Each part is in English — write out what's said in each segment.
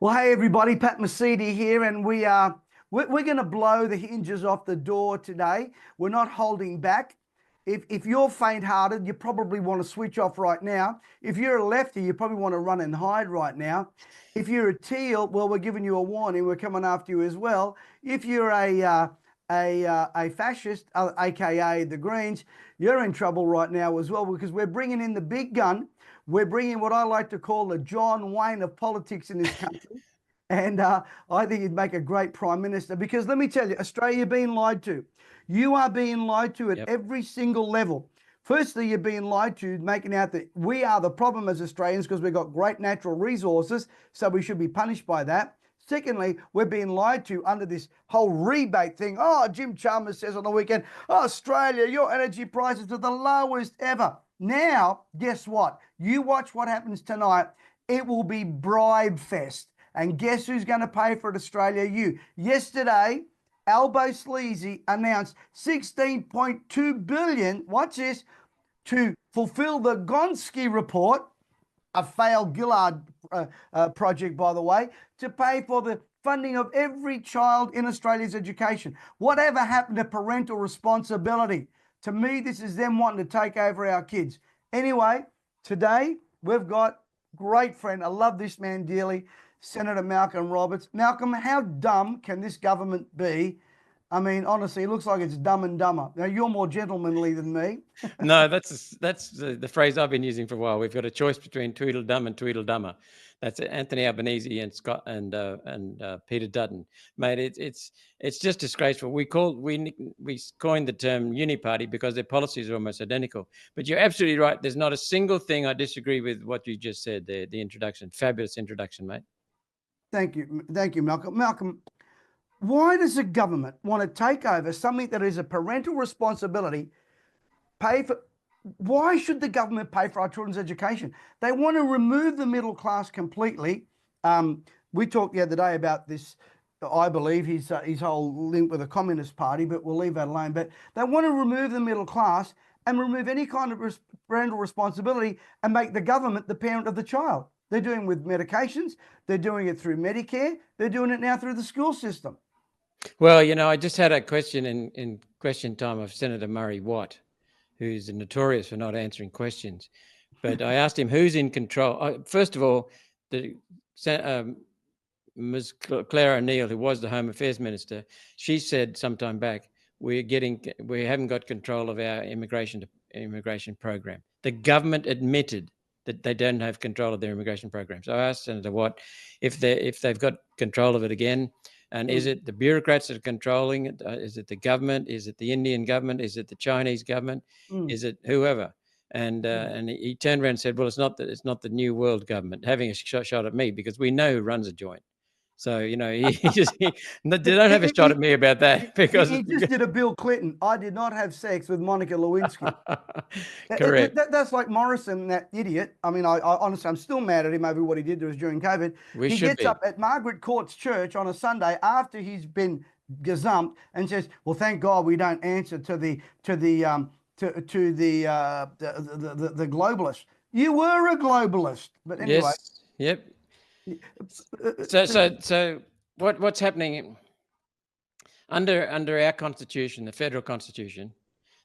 Well, hey everybody, Pat Mesiti here, and we're going to blow the hinges off the door today. We're not holding back. If you're faint-hearted, you probably want to switch off right now. If you're a lefty, you probably want to run and hide right now. If you're a teal, well, we're giving you a warning. We're coming after you as well. If you're a fascist, aka the Greens, you're in trouble right now as well, because we're bringing in the big gun. We're bringing what I like to call the John Wayne of politics in this country. And I think he'd make a great prime minister, because let me tell you, Australia being lied to. You are being lied to at every single level. Firstly, you're being lied to, making out that we are the problem as Australians because we've got great natural resources, so we should be punished by that. Secondly, we're being lied to under this whole rebate thing. Oh, Jim Chalmers says on the weekend, oh, Australia, your energy prices are the lowest ever. Now, guess what? You watch what happens tonight. It will be bribe fest. And guess who's going to pay for it, Australia? You. Yesterday, Albo Sleazy announced 16.2 billion, watch this, to fulfill the Gonski report, a failed Gillard project, by the way, to pay for the funding of every child in Australia's education. Whatever happened to parental responsibility? To me, this is them wanting to take over our kids. Anyway, today we've got great friend. I love this man dearly, Senator Malcolm Roberts. Malcolm, how dumb can this government be? I mean, honestly, it looks like it's dumb and dumber. Now, you're more gentlemanly than me. No, that's the phrase I've been using for a while. We've got a choice between Tweedledum and Tweedledummer. That's Anthony Albanese and Scott and Peter Dutton. Mate, it's just disgraceful. We coined the term Uniparty because their policies are almost identical. But you're absolutely right. There's not a single thing I disagree with what you just said there. The introduction, fabulous introduction, mate. Thank you, Malcolm. Malcolm, why does the government want to take over something that is a parental responsibility? Why should the government pay for our children's education? They want to remove the middle class completely. We talked the other day about this. I believe his whole link with the Communist Party, but we'll leave that alone. But they want to remove the middle class and remove any kind of parental responsibility and make the government the parent of the child. They're doing it with medications. They're doing it through Medicare. They're doing it now through the school system. Well, I just had a question in question time of Senator Murray Watt, who's notorious for not answering questions. But I asked him who's in control. First of all, Ms. Claire O'Neill, who was the Home Affairs Minister, she said sometime back, we haven't got control of our immigration program. The government admitted that they don't have control of their immigration program. So I asked Senator Watt if they've got control of it again. And is it the bureaucrats that are controlling it? Is it the government? Is it the Indian government? Is it the Chinese government? Is it whoever? And he turned around and said, "Well, it's not the New World government," having a shot at me because we know who runs a joint. So they don't have a shot at me about that because he just did a Bill Clinton. I did not have sex with Monica Lewinsky. Correct. That's like Morrison, that idiot. I mean, I honestly, I'm still mad at him over what he did to us during COVID. He gets up at Margaret Court's church on a Sunday after he's been gazumped and says, "Well, thank God we don't answer to the globalists." You were a globalist, but anyway. Yes. Yep. So what's happening under our constitution, the federal constitution,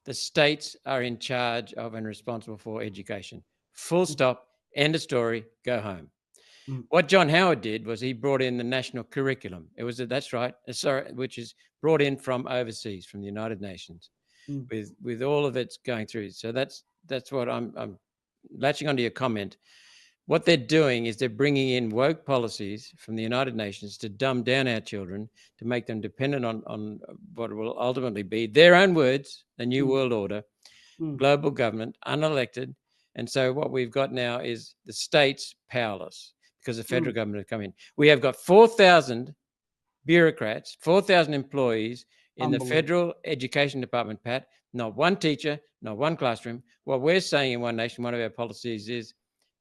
the states are in charge of and responsible for education. Full stop, end of story, go home. What John Howard did was he brought in the national curriculum. That's right, which is brought in from overseas, from the United Nations, with all of it going through. So that's what I'm latching onto your comment. What they're doing is they're bringing in woke policies from the United Nations to dumb down our children, to make them dependent on what will ultimately be their own words, the New World Order, global government, unelected. And so what we've got now is the states powerless because the federal government have come in. We have got 4,000 bureaucrats, 4,000 employees in the federal education department, Pat, not one teacher, not one classroom. What we're saying in One Nation, one of our policies is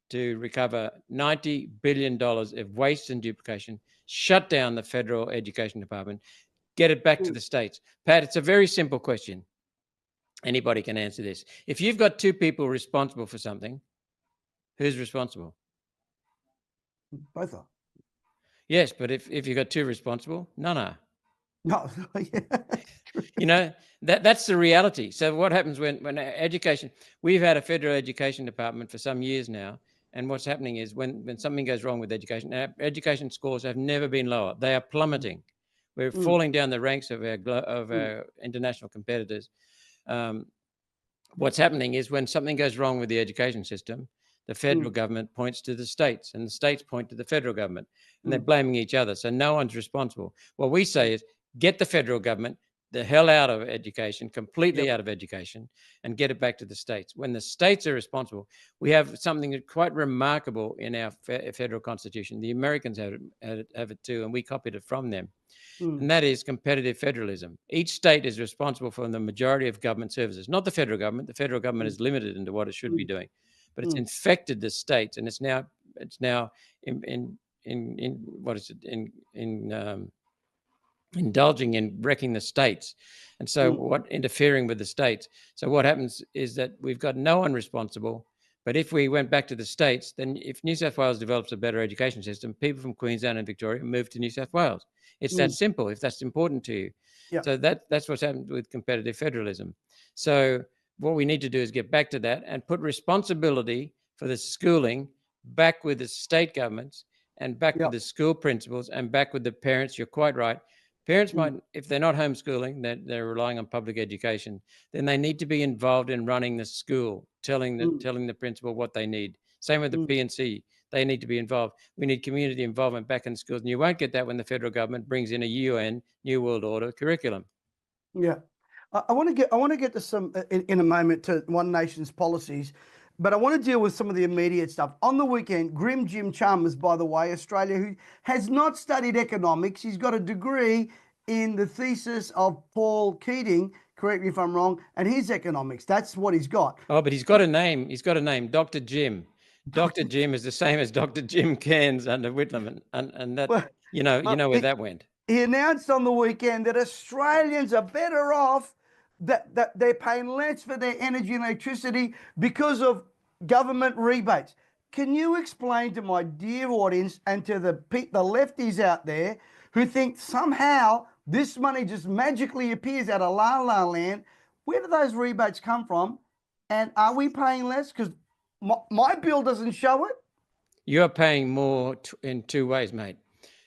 to recover $90 billion of waste and duplication, shut down the federal education department, get it back to the states. Pat, it's a very simple question. Anybody can answer this. If you've got two people responsible for something, who's responsible? Both are. Yes, but if you've got two responsible, none are. No, yeah, true. You know, that's the reality. So what happens when education, we've had a federal education department for some years now, and what's happening is when something goes wrong with education, our education scores have never been lower. They are plummeting. We're Mm, falling down the ranks of mm, our international competitors. Um, what's happening is when something goes wrong with the education system, the federal mm, government points to the states, and the states point to the federal government, and they're mm, blaming each other. So no one's responsible. What we mm. say is get the federal government the hell out of education, completely Yep, out of education, and get it back to the states. When the states are responsible, we have something quite remarkable in our federal constitution. The Americans have it too, and we copied it from them, mm, and that is competitive federalism. Each state is responsible for the majority of government services, not the federal government. The federal government mm, is limited into what it should be mm, doing, but it's mm, infected the states, and it's now in what is it in indulging in wrecking the states, and so mm, what interfering with the states. So what happens is that we've got no one responsible. But if we went back to the states, then if New South Wales develops a better education system, people from Queensland and Victoria move to New South Wales. It's that mm. simple. If that's important to you, Yep, so that's what's happened with competitive federalism. So what we need to do is get back to that and put responsibility for the schooling back with the state governments and back with yep, the school principals and back with the parents. You're quite right. Parents mm, might, if they're not homeschooling, they're relying on public education, then they need to be involved in running the school, mm, telling the principal what they need. Same with the mm. P&C. They need to be involved. We need community involvement back in schools. And you won't get that when the federal government brings in a UN, New World Order curriculum. Yeah. I want to get to some in a moment to One Nation's policies, but I want to deal with some of the immediate stuff. On the weekend, Grim Jim Chalmers, by the way, Australia, who has not studied economics, he's got a degree in the thesis of Paul Keating, correct me if I'm wrong, and his economics. That's what he's got. Oh, but he's got a name. He's got a name, Dr. Jim. Dr. Jim is the same as Dr. Jim Cairns under Whitlam, and that Well, you know where he, that went. he announced on the weekend that Australians are better off, that they're paying less for their energy and electricity because of government rebates. Can you explain to my dear audience and to the lefties out there who think somehow this money just magically appears out of la la land? Where do those rebates come from? And are we paying less? Because my bill doesn't show it. You're paying more in two ways, mate.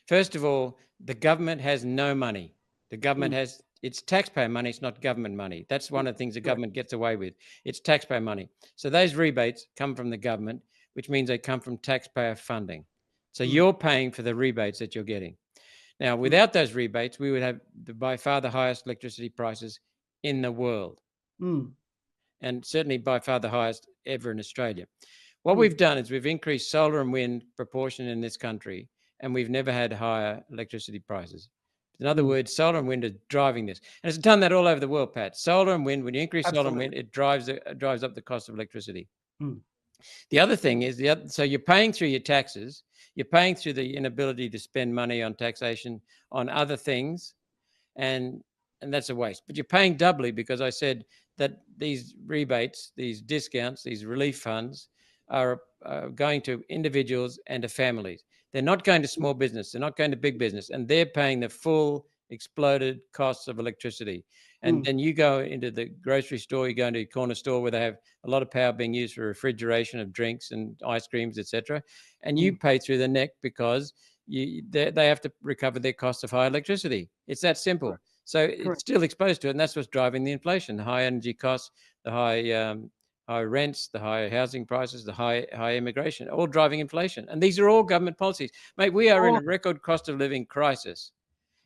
First of all, the government has no money. The government Mm, has it's taxpayer money. It's not government money. That's one of the things the correct. government gets away with. It's taxpayer money. So those rebates come from the government, which means they come from taxpayer funding. So Mm, you're paying for the rebates that you're getting. Now, mm, without those rebates, we would have by far the highest electricity prices in the world, mm, and certainly by far the highest ever in Australia. What mm, we've done is we've increased solar and wind proportion in this country, and we've never had higher electricity prices. In other mm. words, solar and wind are driving this, and it's done that all over the world, Pat. Solar and wind, when you increase solar and wind, Absolutely. it drives up the cost of electricity. Mm, The other thing is so you're paying through your taxes, you're paying through the inability to spend money on taxation on other things, and that's a waste. But you're paying doubly because I said that these rebates, these discounts, these relief funds are going to individuals and to families. They're not going to small business. They're not going to big business, and they're paying the full exploded costs of electricity. And mm, then you go into the grocery store, you go into a corner store where they have a lot of power being used for refrigeration of drinks and ice creams, etc. And you mm. pay through the neck because they have to recover their cost of high electricity. It's that simple. Correct. So it's Correct. still exposed to it, and that's what's driving the inflation: the high energy costs, the high rents, the high housing prices, the high immigration, all driving inflation. And these are all government policies, mate. We are in All a of it. record cost of living crisis,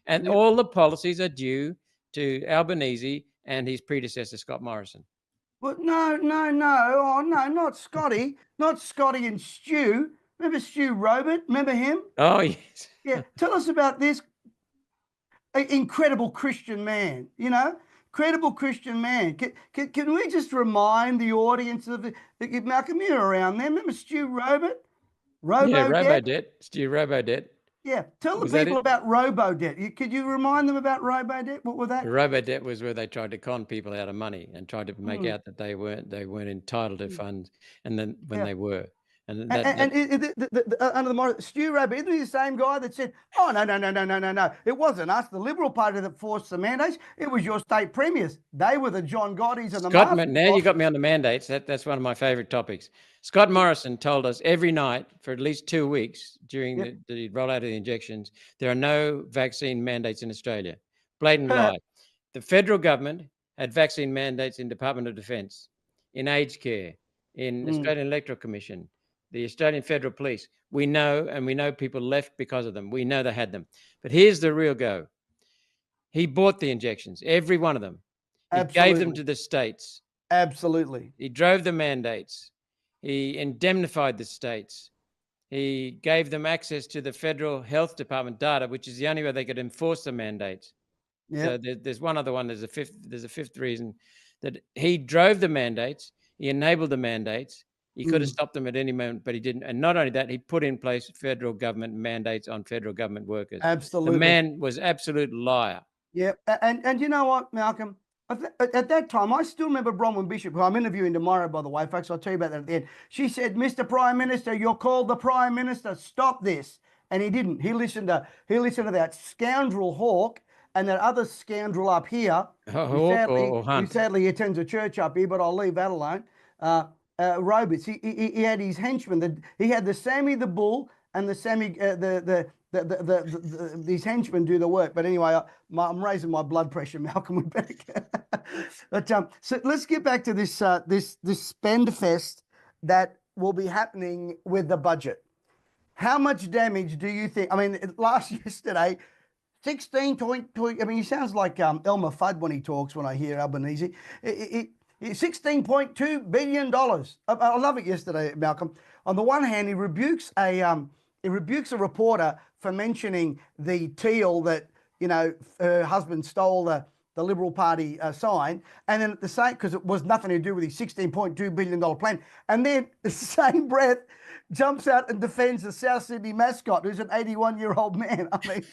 and Yep. all the policies are due to Albanese and his predecessor Scott Morrison. Well, no, no, no. Oh, no, not Scotty. Not Scotty and Stu. Remember Stu Robert? Remember him? Oh yes. Yeah. Tell us about this incredible Christian man, credible Christian man. Can we just remind the audience of Malcolm, you're around there. Remember Stu Robert? Yeah, Robo debt? Robodebt, Stu Robodebt. Yeah. Tell the Was that people it? about Robo debt. Could you remind them about Robo debt? What was that? Robodebt was where they tried to con people out of money and tried to make Mm, out that they weren't entitled to mm, funds, and then when yeah. they were. And under the Stu Rabbit, isn't he the same guy that said, "Oh no, it wasn't us, the Liberal Party, that forced the mandates. It was your state premiers. They were the John Gottis and the Martin." now you got me on the mandates. That's one of my favourite topics. Scott Morrison told us every night for at least 2 weeks during the rollout of the injections, there are no vaccine mandates in Australia. Blatant lie. The federal government had vaccine mandates in Department of Defence, in aged care, in Australian Electoral Commission, the Australian Federal Police. We know people left because of them. We know they had them. But here's the real go. He bought the injections, every one of them. He gave them to the states. Absolutely. He drove the mandates. He indemnified the states. He gave them access to the federal health department data, which is the only way they could enforce the mandates. So there's one other one. There's a fifth reason, that he drove the mandates. He enabled the mandates. He could have stopped them at any moment, but he didn't. And not only that, he put in place federal government mandates on federal government workers. Absolutely. The man was absolute liar. Yeah. And you know what, Malcolm? At that time, I still remember Bronwyn Bishop, who I'm interviewing tomorrow, by the way, folks. I'll tell you about that at the end. She said, "Mr. Prime Minister, you're called the Prime Minister. Stop this." And he didn't. He listened to that scoundrel Hawke and that other scoundrel up here, who sadly attends a church up here, but I'll leave that alone. Roberts. He had his henchmen. He had the Sammy the Bull and the Sammy these henchmen do the work. But anyway, I'm raising my blood pressure, Malcolm. We better but so let's get back to this spend fest that will be happening with the budget. How much damage do you think? I mean, yesterday, 16.2. I mean, he sounds like Elmer Fudd when he talks. When I hear Albanese, $16.2 billion. I love it yesterday, Malcolm. On the one hand, he rebukes a reporter for mentioning the teal that, her husband stole the Liberal Party sign, and then at the same, because it was nothing to do with his $16.2 billion plan, and then the same breath jumps out and defends the South Sydney mascot, who's an 81-year-old man. I mean,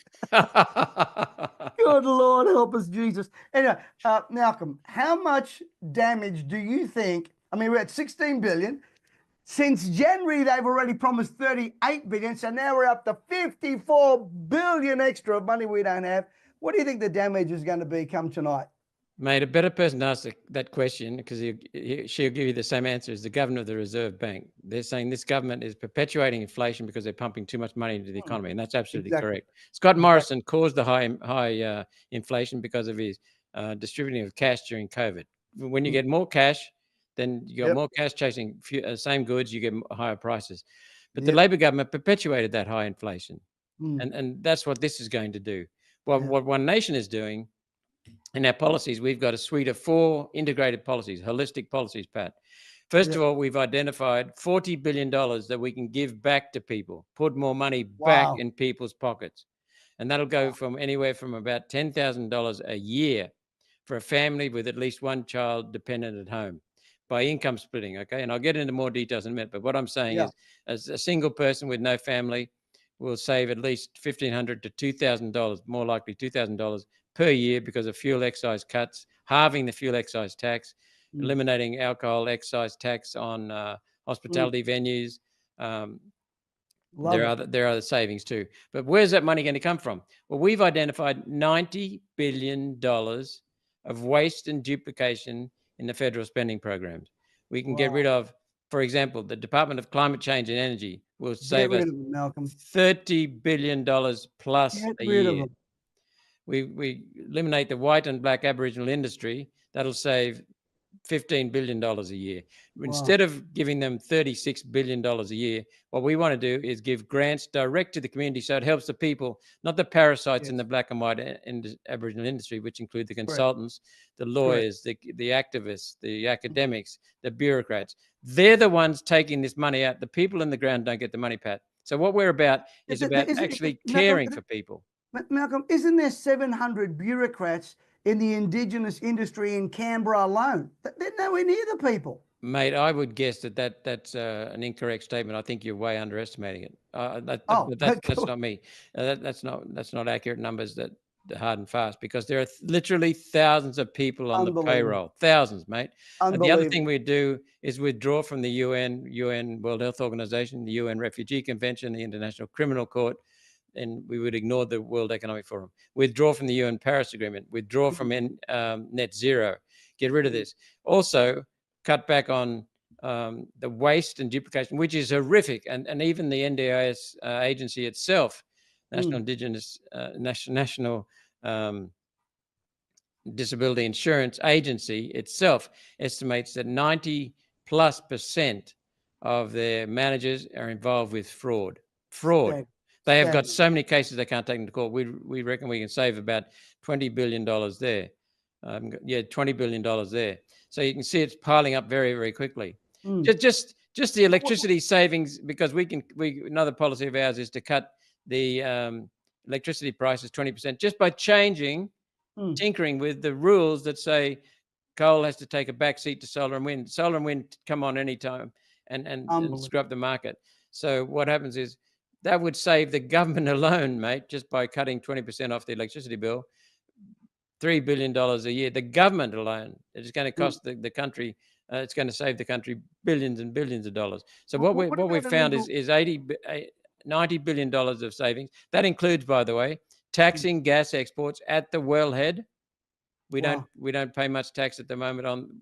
good Lord help us, Jesus. Anyway, Malcolm, how much damage do you think? I mean, we're at 16 billion. Since January, they've already promised 38 billion. So now we're up to 54 billion extra of money we don't have. What do you think the damage is going to be come tonight? Mate, a better person to ask that question, because she'll give you the same answer as the governor of the Reserve Bank. They're saying this government is perpetuating inflation because they're pumping too much money into the economy, and that's absolutely correct. Scott Morrison caused the high inflation because of his distributing of cash during COVID. When you get more cash, then you got more cash chasing same goods, you get higher prices. But the Labor government perpetuated that high inflation, and that's what this is going to do. Well, what One Nation is doing in our policies, we've got a suite of 4 integrated policies, holistic policies, Pat. First of all, we've identified $40 billion that we can give back to people, put more money back in people's pockets. And that'll go from anywhere from about $10,000 a year for a family with at least one child dependent at home by income splitting, okay? And I'll get into more details in a minute, but what I'm saying is, as a single person with no family will save at least $1,500 to $2,000, more likely $2,000 per year because of fuel excise cuts, halving the fuel excise tax, eliminating alcohol excise tax on hospitality venues. There are other savings too. But where's that money going to come from? Well, we've identified $90 billion of waste and duplication in the federal spending programs. We can get rid of, for example, the Department of Climate Change and Energy will save us $30 billion plus a year. We eliminate the white and black Aboriginal industry. That'll save $15 billion a year. Instead of giving them $36 billion a year, what we want to do is give grants direct to the community so it helps the people, not the parasites in the black and white Aboriginal industry, which include the consultants, the lawyers, the activists, the academics, the bureaucrats. They're the ones taking this money out. The people on the ground don't get the money, Pat. So what we're about is actually caring for people. Malcolm, isn't there 700 bureaucrats in the Indigenous industry in Canberra alone? They're nowhere near the people. Mate, I would guess that's an incorrect statement. I think you're way underestimating it. That's not me. That's not accurate numbers. That hard and fast, because there are literally thousands of people on the Unbelievable. payroll. Thousands, mate. The other thing Unbelievable. we do is withdraw from the UN World Health Organization, the UN Refugee Convention, the International Criminal Court, and we would ignore the World Economic Forum. Withdraw from the UN Paris Agreement. Withdraw from net zero. Get rid of this. Also, cut back on the waste and duplication, which is horrific. And even the NDIS agency itself, National Indigenous National Disability Insurance Agency itself, estimates that 90+% of their managers are involved with fraud. They have got so many cases they can't take them to court. We reckon we can save about $20 billion there. $20 billion there. So you can see it's piling up very, very quickly. Just the electricity savings, because another policy of ours is to cut the electricity prices 20% just by tinkering with the rules that say coal has to take a back seat to solar and wind. Solar and wind come on anytime and screw up the market. So what happens is that would save the government alone, mate, just by cutting 20% off the electricity bill, $3 billion a year. The government alone, it's going to cost the country. It's going to save the country billions and billions of dollars. So what we've found is $90 billion of savings. That includes, by the way, taxing gas exports at the wellhead. We don't pay much tax at the moment on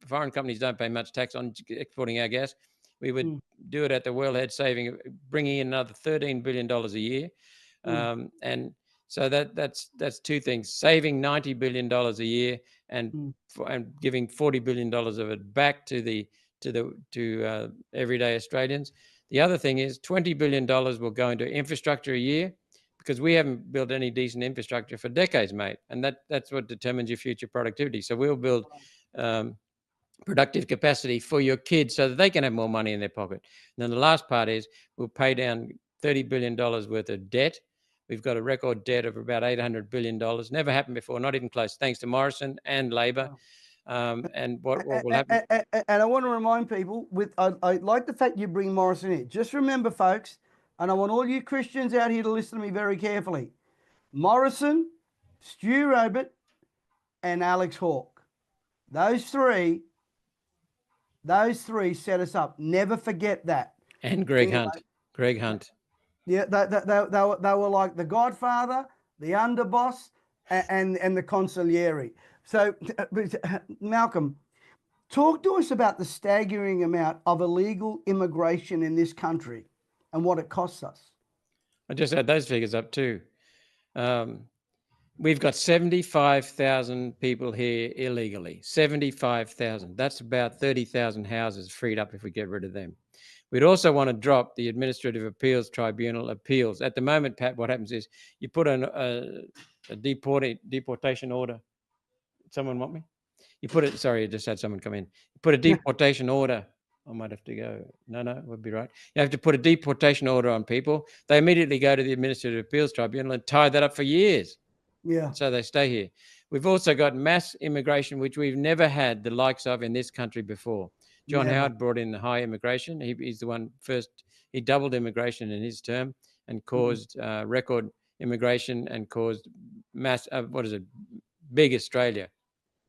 foreign companies. Don't pay much tax on exporting our gas. We would do it at the wellhead, bringing in another $13 billion a year, and so that's two things: saving $90 billion a year and giving $40 billion of it back to everyday Australians. The other thing is $20 billion will go into infrastructure a year, because we haven't built any decent infrastructure for decades, mate. And that's what determines your future productivity. So we'll build productive capacity for your kids so that they can have more money in their pocket. And then the last part is we'll pay down $30 billion worth of debt. We've got a record debt of about $800 billion. Never happened before, not even close, thanks to Morrison and Labor. And what will happen? And I want to remind people, I like the fact you bring Morrison in. Just remember, folks, and I want all you Christians out here to listen to me very carefully. Morrison, Stu Robert, and Alex Hawke. Those three set us up. Never forget that. And Greg Hunt. Yeah, they were like the Godfather, the underboss, and the consigliere. So, Malcolm, talk to us about the staggering amount of illegal immigration in this country and what it costs us. I just add those figures up too. We've got 75,000 people here illegally. 75,000. That's about 30,000 houses freed up if we get rid of them. We'd also want to drop the Administrative Appeals Tribunal appeals. At the moment, Pat, what happens is you put a deportation order. Someone want me? You put it. Sorry, I just had someone come in. You put a deportation order. I might have to go. No, we'll be right. You have to put a deportation order on people. They immediately go to the Administrative Appeals Tribunal and tie that up for years. Yeah. So they stay here. We've also got mass immigration, which we've never had the likes of in this country before. John Howard brought in the high immigration. He's the one first. He doubled immigration in his term and caused record immigration and caused mass. Big Australia.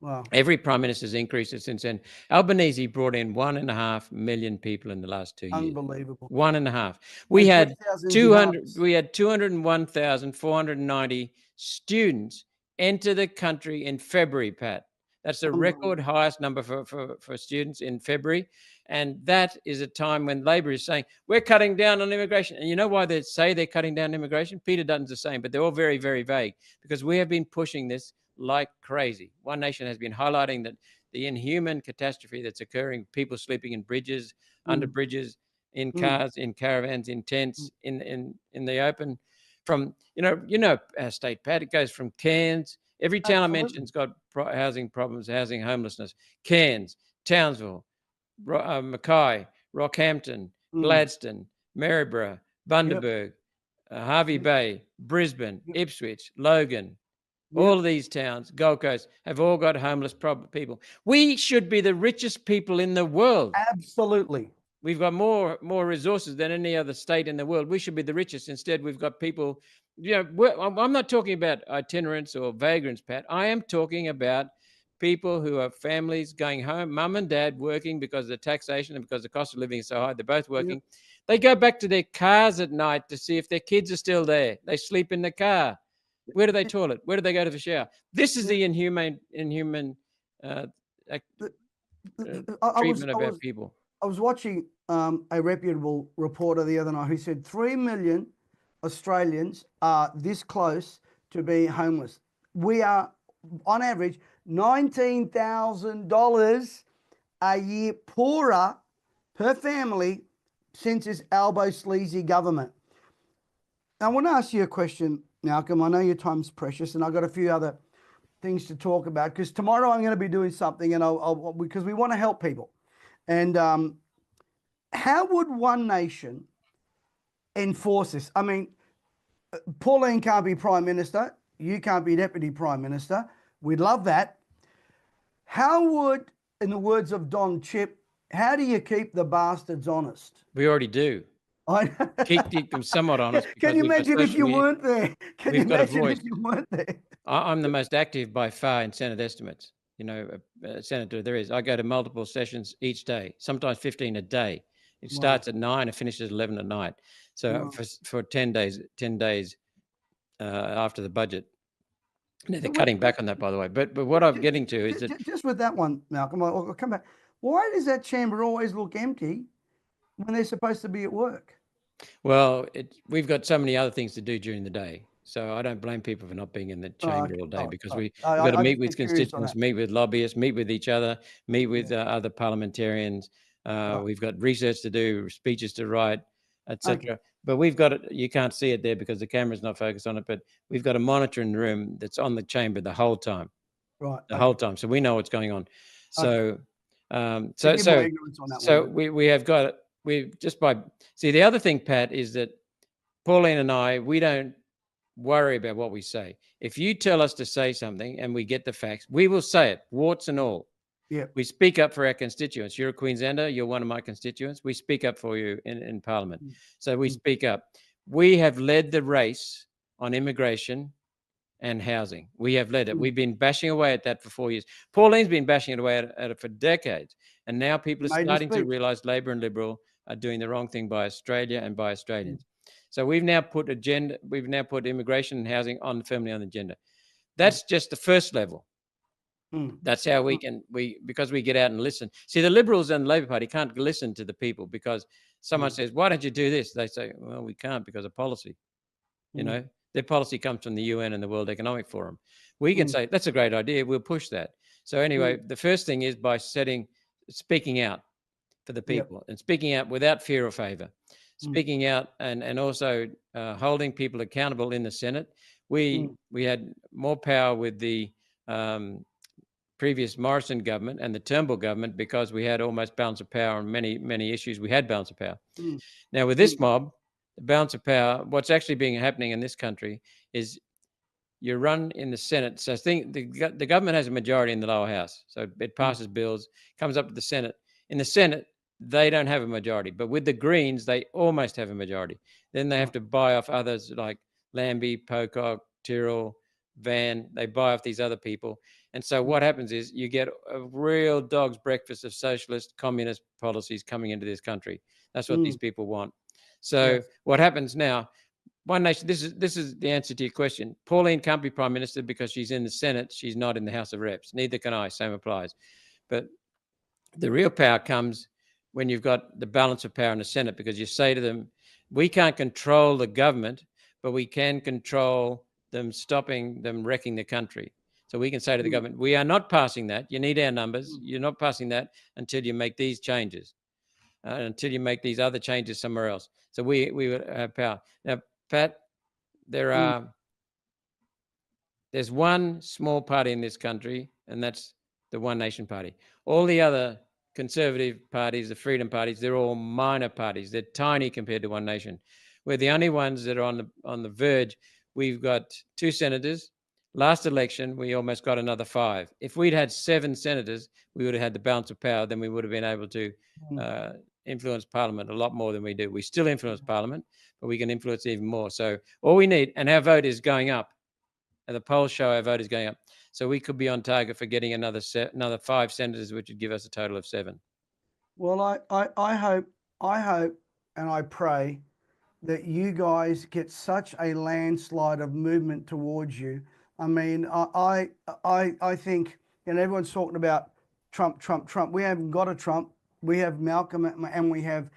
Wow. Every prime minister's increased it since then. Albanese brought in 1.5 million people in the last 2 years. Unbelievable. 1.5. We had 201,490 students enter the country in February, Pat. That's the record highest number for students in February. And that is a time when Labor is saying, we're cutting down on immigration. And you know why they say they're cutting down immigration? Peter Dutton's the same, but they're all very, very vague, because we have been pushing this like crazy. One Nation has been highlighting that the inhuman catastrophe that's occurring, people sleeping in bridges, under bridges, in cars, in caravans, in tents, in the open. From, our state, Pat, it goes from Cairns. Every town I mentioned's got housing problems, housing homelessness. Cairns, Townsville, Mackay, Rockhampton, Gladstone, Maryborough, Bundaberg, Hervey Bay, Brisbane, Ipswich, Logan. All of these towns, Gold Coast, have all got homeless people. We should be the richest people in the world. Absolutely. We've got more resources than any other state in the world. We should be the richest. Instead, we've got people I'm not talking about itinerants or vagrants, Pat. I am talking about people who are families going home, mum and dad working because of the taxation and because the cost of living is so high. They're both working. They go back to their cars at night to see if their kids are still there. They sleep in the car. Where do they toilet? Where do they go to the shower? This is the inhuman uh, treatment of our people. I was watching a reputable reporter the other night who said 3 million Australians are this close to being homeless. We are, on average, $19,000 a year poorer per family since this Albo sleazy government. Now, I want to ask you a question, Malcolm. I know your time's precious, and I've got a few other things to talk about because tomorrow I'm going to be doing something, and because we want to help people. And how would One Nation enforce this? I mean, Pauline can't be Prime Minister. You can't be Deputy Prime Minister. We'd love that. How would, in the words of Don Chip, how do you keep the bastards honest? We already do. Keep them somewhat honest. Can you imagine if you weren't there? Can you imagine if you weren't there? I'm the most active by far in Senate estimates. Senator there is. I go to multiple sessions each day, sometimes 15 a day. It starts at 9 and finishes at 11 at night. So for 10 days after the budget. Now, they're cutting back on that, by the way. But what I'm getting to is that just with that one, Malcolm, I'll come back. Why does that chamber always look empty when they're supposed to be at work? Well, we've got so many other things to do during the day. So I don't blame people for not being in the chamber all day because we've got to meet with constituents, meet with lobbyists, meet with each other, meet with other parliamentarians. We've got research to do, speeches to write, etc. But we've got you can't see it there because the camera's not focused on it, but we've got a monitor in the room that's on the chamber the whole time. Right. The whole time. So we know what's going on. So we have got it. The other thing, Pat, is that Pauline and I, we don't worry about what we say. If you tell us to say something and we get the facts, we will say it, warts and all. Yeah. We speak up for our constituents. You're a Queenslander, you're one of my constituents. We speak up for you in Parliament. So we speak up. We have led the race on immigration and housing. We have led it. We've been bashing away at that for 4 years. Pauline's been bashing away at it for decades. And now people are starting to realize Labor and Liberal are doing the wrong thing by Australia and by Australians. So we've now put immigration and housing firmly on the agenda. That's just the first level. That's how because we get out and listen. See, the Liberals and the Labor Party can't listen to the people because someone says, why don't you do this? They say, well, we can't because of policy. Their policy comes from the UN and the World Economic Forum. We can say, that's a great idea. We'll push that. So anyway, the first thing is by speaking out for the people and speaking out without fear or favor, speaking out and also holding people accountable in the Senate. We had more power with the previous Morrison government and the Turnbull government because we had almost balance of power on many, many issues. We had balance of power. Now with this mob, the balance of power, what's actually happening in this country is you run in the Senate. So I think the government has a majority in the lower house. So it passes bills, comes up to the Senate. In the Senate, they don't have a majority. But with the Greens, they almost have a majority. Then they have to buy off others like Lambie, Pocock, Tyrrell, Van. They buy off these other people. And so what happens is you get a real dog's breakfast of socialist, communist policies coming into this country. That's what these people want. So what happens now, One Nation, this is the answer to your question. Pauline can't be Prime Minister because she's in the Senate. She's not in the House of Reps. Neither can I. Same applies. But the real power comes when you've got the balance of power in the Senate because you say to them, we can't control the government, but we can control them stopping them wrecking the country. So we can say to the government, we are not passing that. You need our numbers. You're not passing that until you make these changes. Until you make these other changes somewhere else. So we would have power. Now, Pat, there's one small party in this country, and that's the One Nation Party. All the other conservative parties, the freedom parties, they're all minor parties. They're tiny compared to One Nation. We're the only ones that are on the verge. We've got 2 senators. Last election, we almost got another 5. If we'd had 7 senators, we would have had the balance of power. Then we would have been able to influence Parliament a lot more than we do. We still influence Parliament, but we can influence even more. So all we need, and our vote is going up, and the polls show our vote is going up. So we could be on target for getting another 5 senators, which would give us a total of 7. Well, I hope, and I pray that you guys get such a landslide of movement towards you. I mean, I think, and everyone's talking about Trump. We haven't got a Trump. We have Malcolm, and we have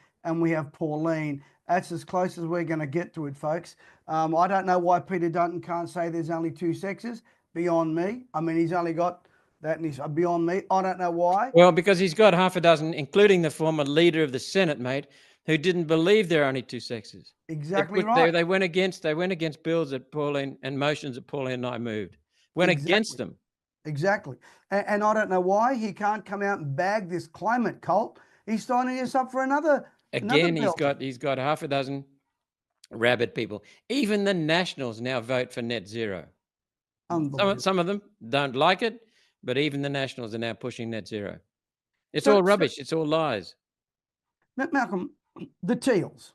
Pauline. That's as close as we're going to get to it, folks. I don't know why Peter Dutton can't say there's only 2 sexes. Beyond me. I mean, he's only got that, and he's beyond me. I don't know why. Well, because he's got half a dozen, including the former leader of the Senate, mate, who didn't believe there are only 2 sexes. Exactly right. They went against bills that Pauline and motions that Pauline and I moved. Went against them. Exactly. And I don't know why he can't come out and bag this climate cult. He's signing us up for another. Again, another he's got half a dozen rabid people. Even the Nationals now vote for net zero. Some of them don't like it, but even the Nationals are now pushing net zero. It's all rubbish. It's all lies. Malcolm, the Teals.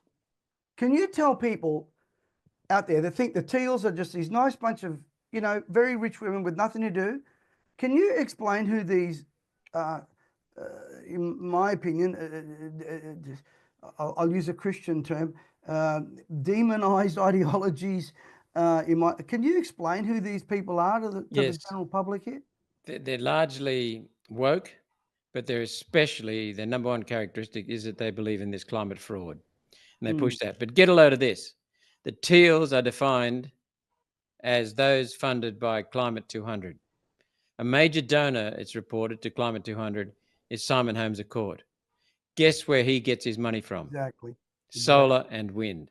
Can you tell people out there that think the Teals are just these nice bunch of, very rich women with nothing to do? Can you explain who these, in my opinion, I'll use a Christian term, demonized ideologies? Can you explain who these people are to the general public here? They're largely woke, but their number one characteristic is that they believe in this climate fraud, and they push that. But get a load of this. The Teals are defined as those funded by Climate 200. A major donor, it's reported, to Climate 200 is Simon Holmes à Court. Guess where he gets his money from? Exactly. Solar and wind.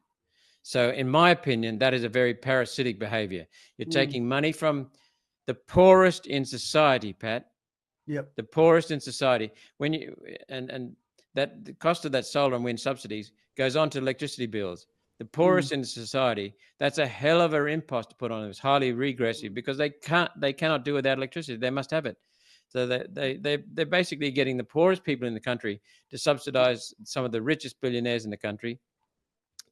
So in my opinion, that is a very parasitic behavior. You're taking money from the poorest in society, Pat. Yep. The poorest in society. When you and that the cost of that solar and wind subsidies goes on to electricity bills. The poorest in society, that's a hell of an impost to put on them. It's highly regressive because they cannot do without electricity. They must have it. So they're basically getting the poorest people in the country to subsidize some of the richest billionaires in the country.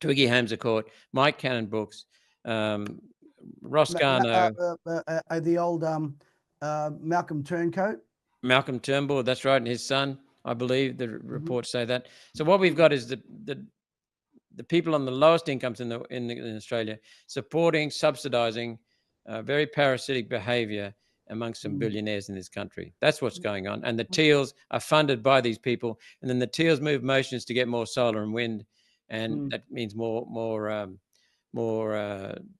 Twiggy Holmes à Court, Mike Cannon Books, Ross Garno, the old Malcolm Turncoat. Malcolm Turnbull, that's right, and his son, I believe the reports say that. So what we've got is the people on the lowest incomes in Australia supporting, subsidizing very parasitic behavior amongst some billionaires in this country. That's what's going on. And the Teals are funded by these people. And then the Teals move motions to get more solar and wind. And that means more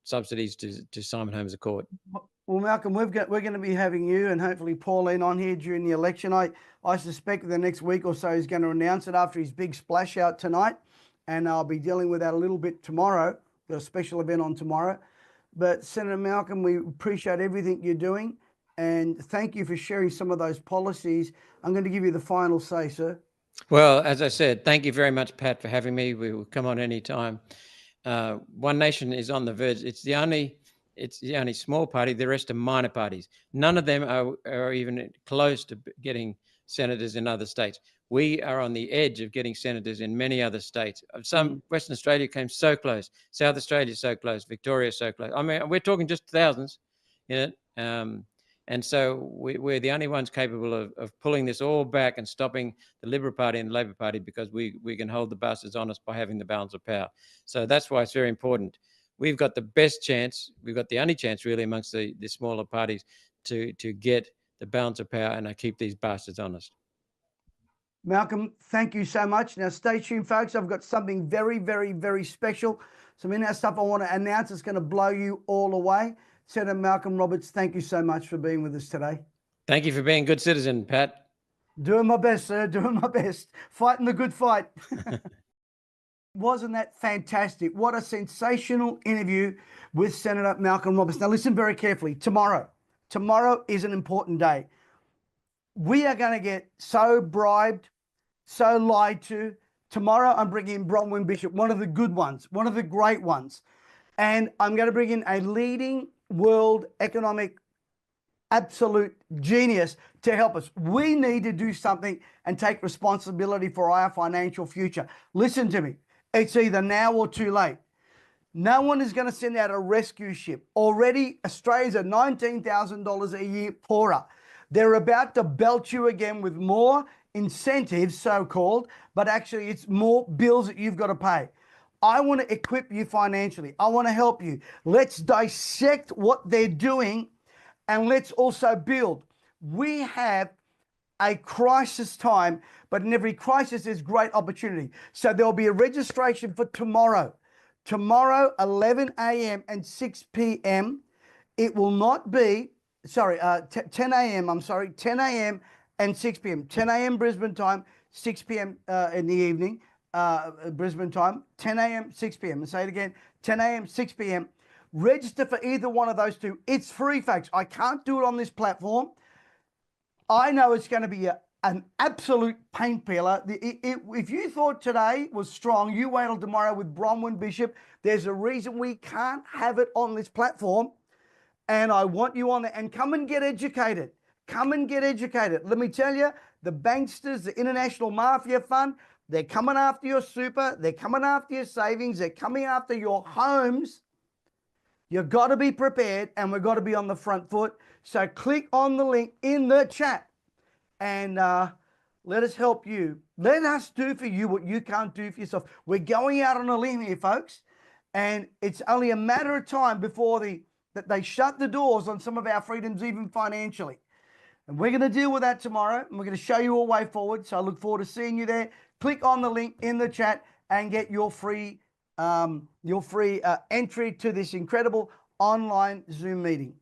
subsidies to Simon Holmes à Court. Well, Malcolm, we're going to be having you and hopefully Pauline on here during the election. I suspect the next week or so he's going to announce it after his big splash out tonight. And I'll be dealing with that a little bit tomorrow, the special event on tomorrow. But Senator Malcolm, we appreciate everything you're doing. And thank you for sharing some of those policies. I'm going to give you the final say, sir. Well, as I said, thank you very much, Pat, for having me. We will come on any time. One Nation is on the verge. It's the only small party. The rest are minor parties. None of them are even close to getting senators in other states. We are on the edge of getting senators in many other states. Some Western Australia came so close. South Australia so close. Victoria so close. I mean, we're talking just thousands in it. And so we're the only ones capable of pulling this all back and stopping the Liberal Party and the Labor Party because we can hold the bastards honest by having the balance of power. So that's why it's very important. We've got the best chance. We've got the only chance really amongst the smaller parties to get the balance of power and keep these bastards honest. Malcolm, thank you so much. Now, stay tuned, folks. I've got something very, very, very special. Some in-house stuff I want to announce. It's going to blow you all away. Senator Malcolm Roberts, thank you so much for being with us today. Thank you for being a good citizen, Pat. Doing my best, sir. Doing my best. Fighting the good fight. Wasn't that fantastic? What a sensational interview with Senator Malcolm Roberts. Now, listen very carefully. Tomorrow is an important day. We are going to get so bribed, so lied to. Tomorrow, I'm bringing in Bronwyn Bishop, one of the good ones, one of the great ones. And I'm going to bring in a leading world economic absolute genius to help us. We need to do something and take responsibility for our financial future. Listen to me. It's either now or too late. No one is going to send out a rescue ship. Already, Australians are $19,000 a year poorer. They're about to belt you again with more incentives, so-called, but actually it's more bills that you've got to pay. I want to equip you financially. I want to help you. Let's dissect what they're doing and let's also build. We have a crisis time, but in every crisis there's great opportunity. So there'll be a registration for tomorrow. Tomorrow, 11 a.m. and 6 p.m. It will not be, 10 a.m., 10 a.m. and 6 p.m. 10 a.m. Brisbane time, 6 p.m. In the evening, Brisbane time, 10 a.m., 6 p.m. And say it again, 10 a.m., 6 p.m. Register for either one of those two. It's free, folks. I can't do it on this platform. I know it's going to be an absolute paint peeler. If you thought today was strong, you wait till tomorrow with Bronwyn Bishop. There's a reason we can't have it on this platform. And I want you on there. And come and get educated. Come and get educated. Let me tell you, the banksters, the International Mafia Fund, they're coming after your super. They're coming after your savings. They're coming after your homes. You've got to be prepared, and we've got to be on the front foot. So click on the link in the chat and let us help you. Let us do for you what you can't do for yourself. We're going out on a limb here, folks, and it's only a matter of time before that they shut the doors on some of our freedoms, even financially. And we're going to deal with that tomorrow, and we're going to show you a way forward. So I look forward to seeing you there. Click on the link in the chat and get your free entry to this incredible online Zoom meeting.